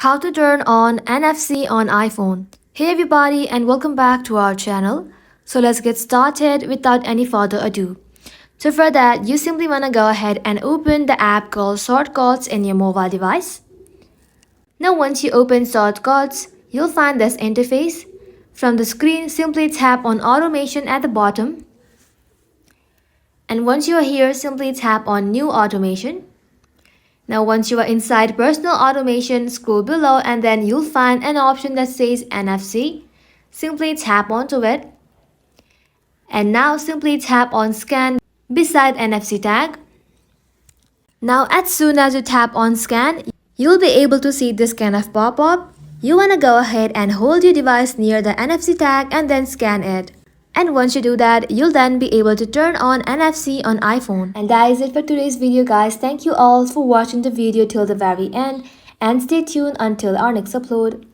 How to turn on NFC on iPhone. Hey everybody and welcome back to our channel. So let's get started without any further ado. So for that, you simply want to go ahead and open the app called Shortcuts in your mobile device. Now once you open Shortcuts, you'll find this interface. From the screen, simply tap on Automation at the bottom. And once you are here, simply tap on New Automation. Now once you are inside Personal Automation, scroll below and then you'll find an option that says NFC. Simply tap onto it. And now simply tap on Scan beside NFC tag. Now as soon as you tap on Scan, you'll be able to see this kind of pop-up. You want to go ahead and hold your device near the NFC tag and then scan it. And once you do that, you'll then be able to turn on NFC on iPhone. And that is it for today's video, guys. Thank you all for watching the video till the very end and stay tuned until our next upload.